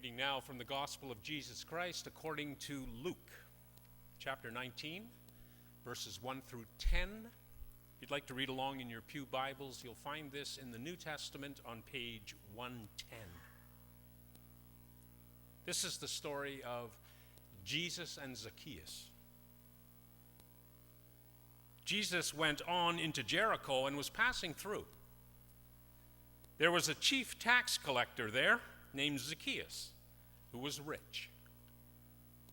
Reading now from the Gospel of Jesus Christ according to Luke, chapter 19, verses 1 through 10. If you'd like to read along in your pew Bibles, you'll find this in the New Testament on page 110. This is the story of Jesus and Zacchaeus. Jesus went on into Jericho and was passing through. There was a chief tax collector there named Zacchaeus, who was rich.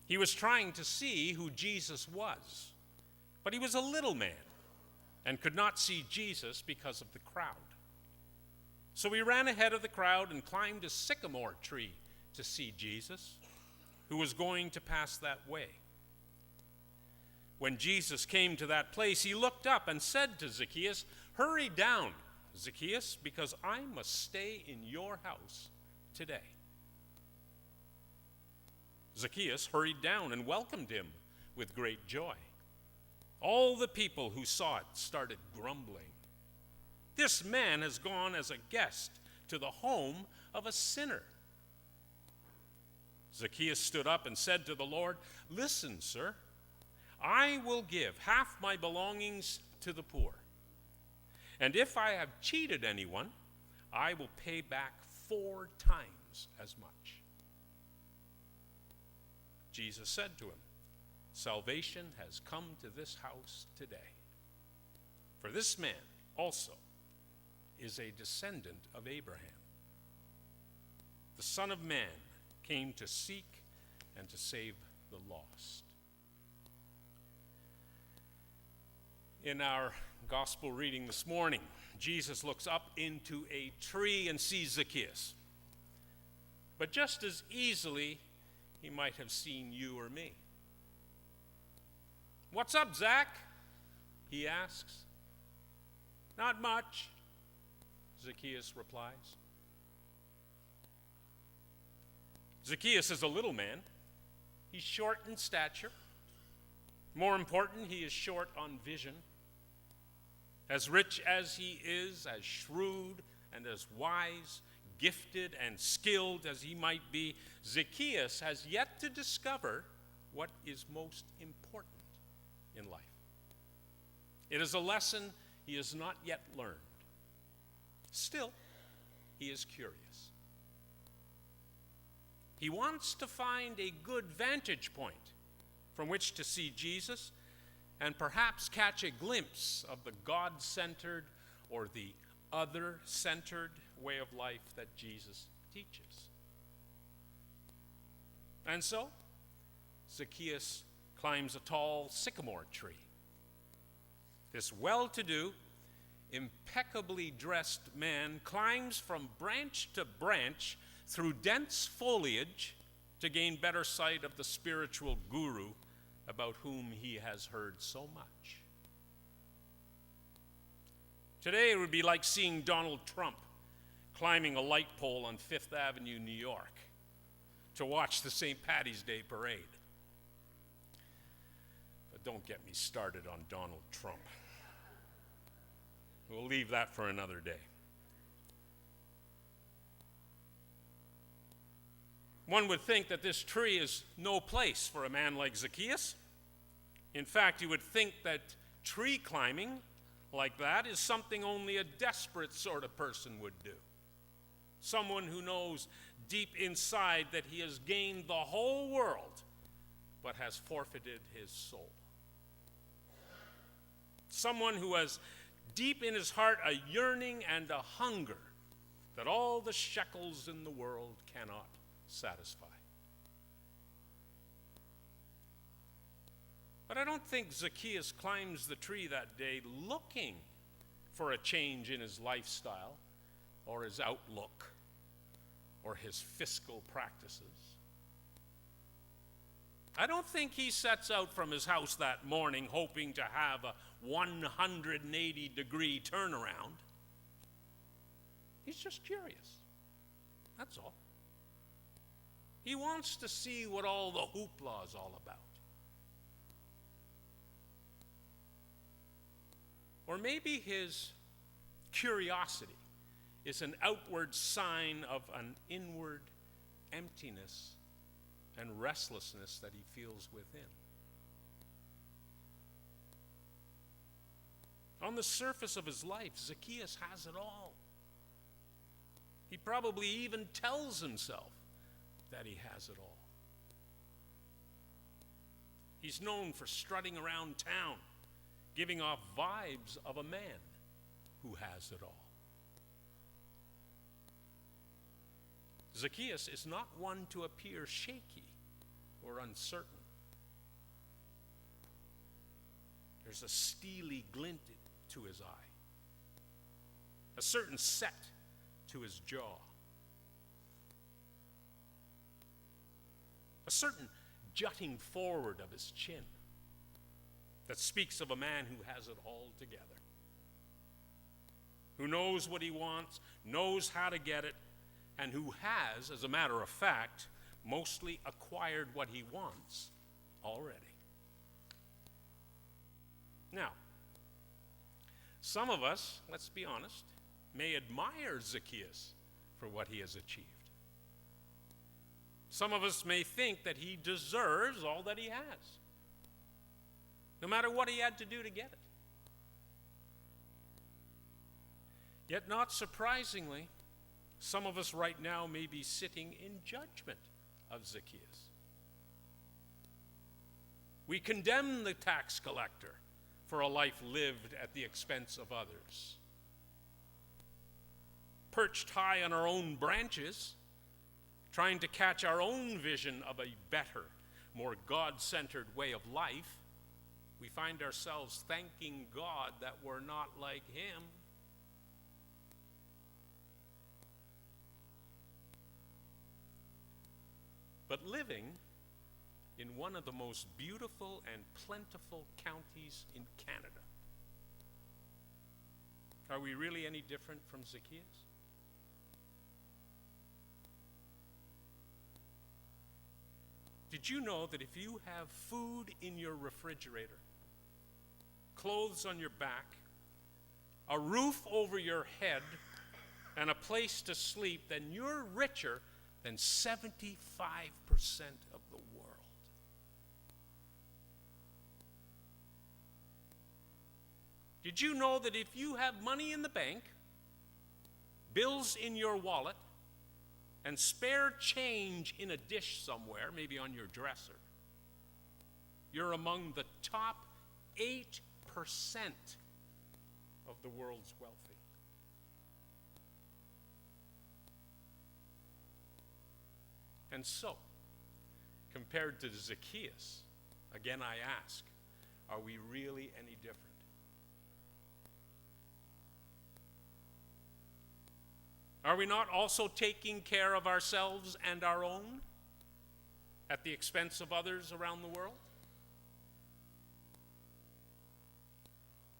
He was trying to see who Jesus was, but he was a little man and could not see Jesus because of the crowd. So he ran ahead of the crowd and climbed a sycamore tree to see Jesus, who was going to pass that way. When Jesus came to that place, he looked up and said to Zacchaeus, "Hurry down, Zacchaeus, because I must stay in your house today." Zacchaeus hurried down and welcomed him with great joy. All the people who saw it started grumbling. "This man has gone as a guest to the home of a sinner." Zacchaeus stood up and said to the Lord, "Listen, sir, I will give half my belongings to the poor. And if I have cheated anyone, I will pay back 4 times as much." Jesus said to him, "Salvation has come to this house today. For this man also is a descendant of Abraham. The Son of Man came to seek and to save the lost." In our gospel reading this morning, Jesus looks up into a tree and sees Zacchaeus. But just as easily, he might have seen you or me. "What's up, ZaK?" he asks. "Not much," Zacchaeus replies. Zacchaeus is a little man. He's short in stature. More important, he is short on vision. As rich as he is, as shrewd and as wise, gifted and skilled as he might be, Zacchaeus has yet to discover what is most important in life. It is a lesson he has not yet learned. Still, he is curious. He wants to find a good vantage point from which to see Jesus and perhaps catch a glimpse of the God-centered or the other-centered way of life that Jesus teaches. And so, Zacchaeus climbs a tall sycamore tree. This well-to-do, impeccably dressed man climbs from branch to branch through dense foliage to gain better sight of the spiritual guru about whom he has heard so much. Today it would be like seeing Donald Trump climbing a light pole on Fifth Avenue, New York, to watch the St. Paddy's Day parade. But don't get me started on Donald Trump. We'll leave that for another day. One would think that this tree is no place for a man like Zacchaeus. In fact, you would think that tree climbing like that is something only a desperate sort of person would do. Someone who knows deep inside that he has gained the whole world, but has forfeited his soul. Someone who has deep in his heart a yearning and a hunger that all the shekels in the world cannot satisfy. But I don't think Zacchaeus climbs the tree that day looking for a change in his lifestyle or his outlook or his fiscal practices. I don't think he sets out from his house that morning hoping to have a 180-degree turnaround. He's just curious. That's all. He wants to see what all the hoopla is all about. Or maybe his curiosity is an outward sign of an inward emptiness and restlessness that he feels within. On the surface of his life, Zacchaeus has it all. He probably even tells himself that he has it all. He's known for strutting around town, giving off vibes of a man who has it all. Zacchaeus is not one to appear shaky or uncertain. There's a steely glint to his eye, a certain set to his jaw, a certain jutting forward of his chin that speaks of a man who has it all together, who knows what he wants, knows how to get it, and who has, as a matter of fact, mostly acquired what he wants already. Now, some of us, let's be honest, may admire Zacchaeus for what he has achieved. Some of us may think that he deserves all that he has, no matter what he had to do to get it. Yet, not surprisingly, some of us right now may be sitting in judgment of Zacchaeus. We condemn the tax collector for a life lived at the expense of others. Perched high on our own branches, trying to catch our own vision of a better, more God-centered way of life, we find ourselves thanking God that we're not like him. But living in one of the most beautiful and plentiful counties in Canada, are we really any different from Zacchaeus? Did you know that if you have food in your refrigerator, clothes on your back, a roof over your head, and a place to sleep, then you're richer than 75% of the world? Did you know that if you have money in the bank, bills in your wallet, and spare change in a dish somewhere, maybe on your dresser, you're among the top 8% of the world's wealthy? And so, compared to Zacchaeus, again I ask, are we really any different? Are we not also taking care of ourselves and our own at the expense of others around the world?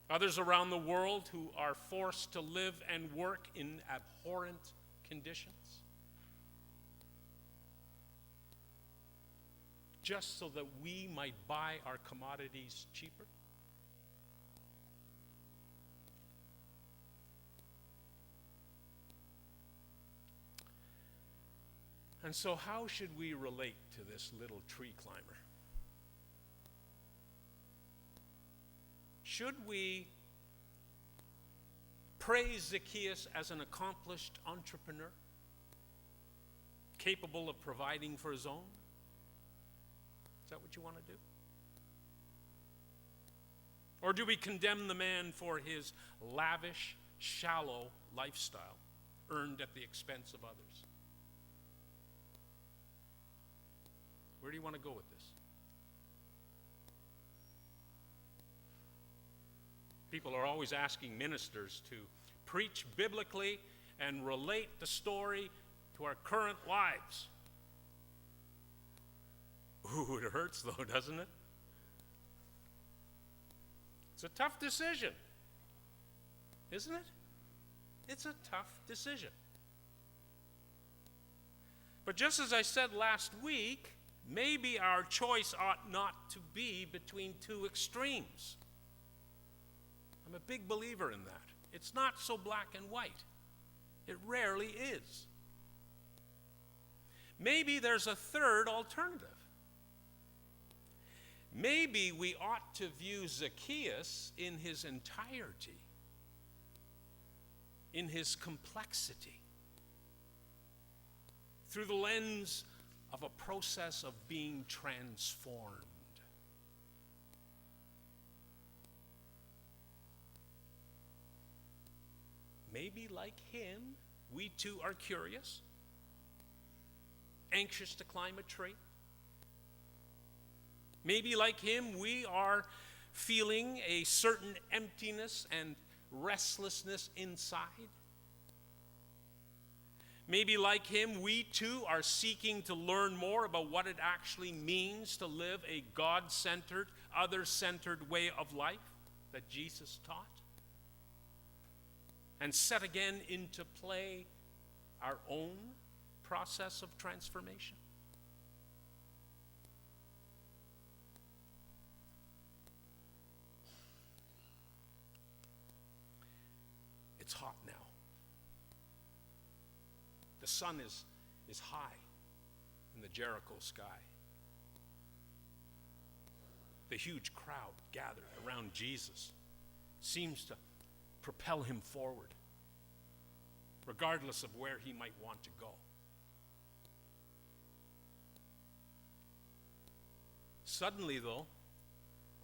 Others around the world who are forced to live and work in abhorrent conditions, just so that we might buy our commodities cheaper? And so how should we relate to this little tree climber? Should we praise Zacchaeus as an accomplished entrepreneur, capable of providing for his own? Is that what you want to do? Or do we condemn the man for his lavish, shallow lifestyle earned at the expense of others? Where do you want to go with this? People are always asking ministers to preach biblically and relate the story to our current lives. Ooh, it hurts though, doesn't it? It's a tough decision, isn't it? It's a tough decision. But just as I said last week, maybe our choice ought not to be between two extremes. I'm a big believer in that. It's not so black and white. It rarely is. maybe there's a third alternative. Maybe we ought to view Zacchaeus in his entirety, in his complexity, through the lens of a process of being transformed. Maybe like him, we too are curious, anxious to climb a tree. Maybe like him, we are feeling a certain emptiness and restlessness inside. Maybe like him, we too are seeking to learn more about what it actually means to live a God-centered, other-centered way of life that Jesus taught, and set again into play our own process of transformation. It's hot now. The sun is high in the Jericho sky. The huge crowd gathered around Jesus seems to propel him forward, regardless of where he might want to go. Suddenly, though,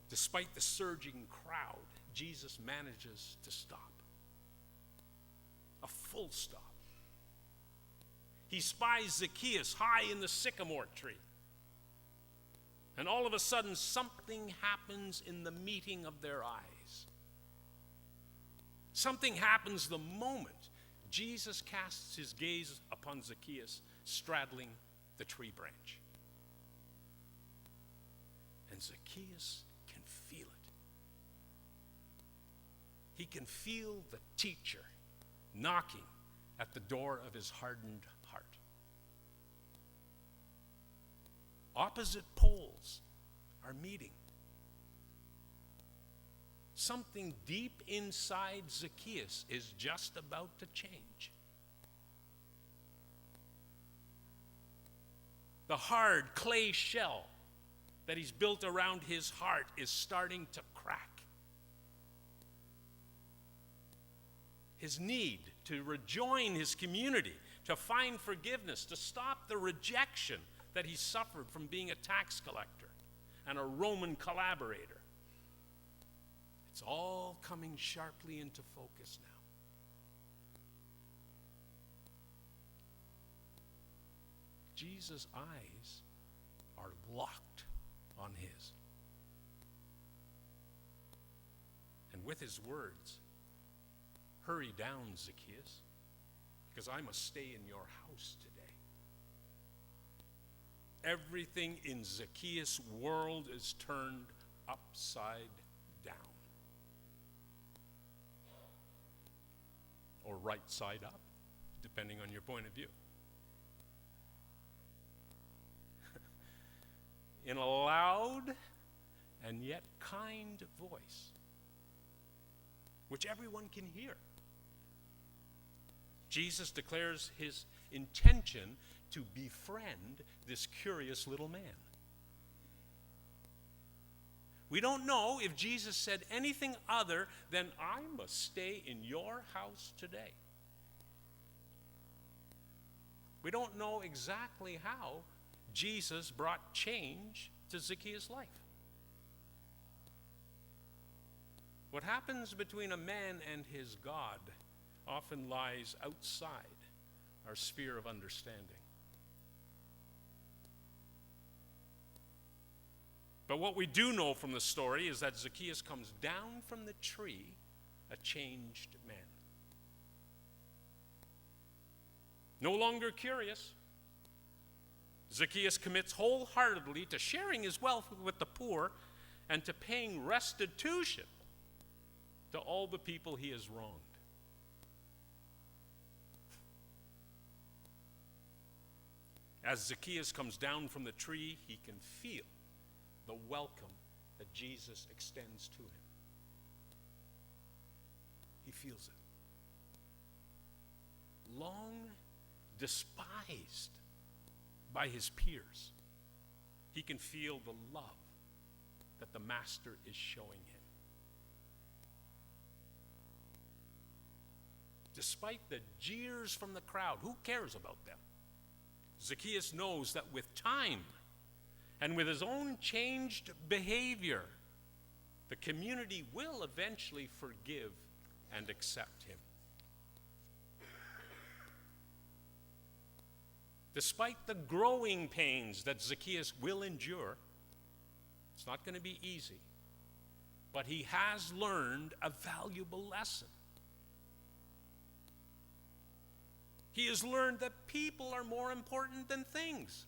despite the surging crowd, Jesus manages to stop. A full stop. He spies Zacchaeus high in the sycamore tree. And all of a sudden, something happens in the meeting of their eyes. Something happens the moment Jesus casts his gaze upon Zacchaeus straddling the tree branch. And Zacchaeus can feel it. He can feel the teacher knocking at the door of his hardened heart. Opposite poles are meeting. Something deep inside Zacchaeus is just about to change. The hard clay shell that he's built around his heart is starting to crack. His need to rejoin his community, to find forgiveness, to stop the rejection that he suffered from being a tax collector and a Roman collaborator. It's all coming sharply into focus now. Jesus' eyes are locked on his. And with his words, "Hurry down, Zacchaeus, because I must stay in your house today." Everything in Zacchaeus' world is turned upside down. Or right side up, depending on your point of view. In a loud and yet kind voice, which everyone can hear, Jesus declares his intention to befriend this curious little man. We don't know if Jesus said anything other than, "I must stay in your house today." We don't know exactly how Jesus brought change to Zacchaeus' life. What happens between a man and his God often lies outside our sphere of understanding. But what we do know from the story is that Zacchaeus comes down from the tree a changed man. No longer curious, Zacchaeus commits wholeheartedly to sharing his wealth with the poor and to paying restitution to all the people he has wronged. As Zacchaeus comes down from the tree, he can feel the welcome that Jesus extends to him. He feels it. Long despised by his peers. He can feel the love that the master is showing him. Despite the jeers from the crowd, who cares about them? Zacchaeus knows that with time and with his own changed behavior, the community will eventually forgive and accept him. Despite the growing pains that Zacchaeus will endure, it's not going to be easy, but he has learned a valuable lesson. He has learned that people are more important than things,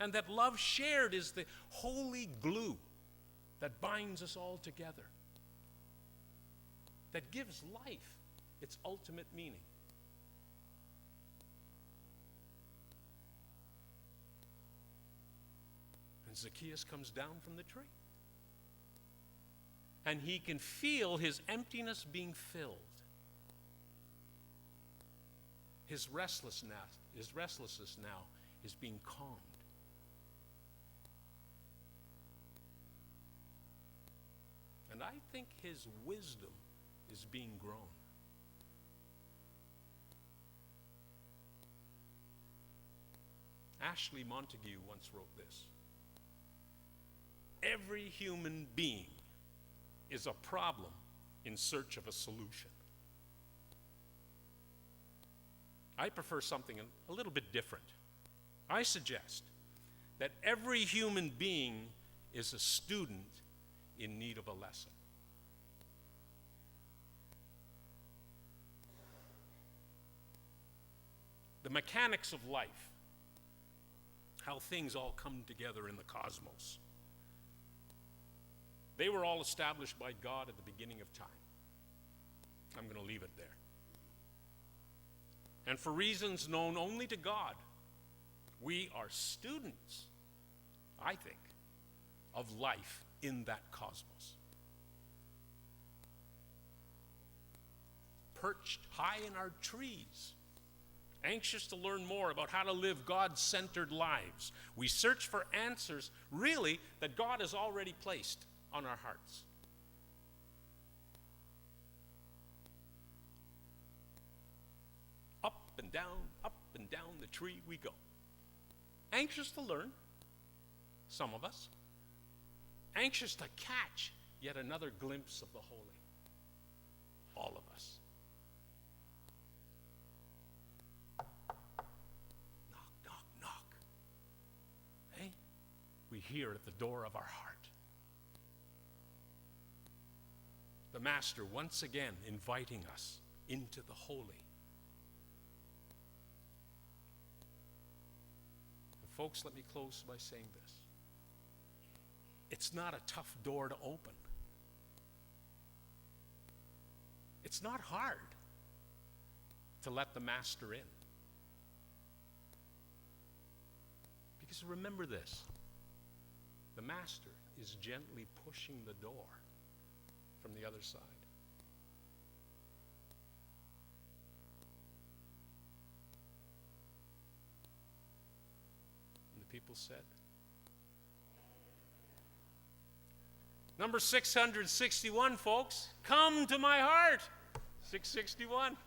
and that love shared is the holy glue that binds us all together, that gives life its ultimate meaning. And Zacchaeus comes down from the tree, and he can feel his emptiness being filled. His restlessness now is being calmed. And I think his wisdom is being grown. Ashley Montague once wrote this: every human being is a problem in search of a solution. I prefer something a little bit different. I suggest that every human being is a student in need of a lesson. The mechanics of life, how things all come together in the cosmos, they were all established by God at the beginning of time. I'm going to leave it there. And for reasons known only to God, we are students, I think, of life in that cosmos. Perched high in our trees, anxious to learn more about how to live God-centered lives, we search for answers, really, that God has already placed on our hearts. Up and down the tree we go. Anxious to learn, some of us. Anxious to catch yet another glimpse of the holy, all of us. Knock, knock, knock. Hey, we hear at the door of our heart. The Master once again inviting us into the holy. Folks, let me close by saying this. It's not a tough door to open. It's not hard to let the Master in. Because remember this, the Master is gently pushing the door from the other side. People said. Number 661, folks. Come to my heart. 661.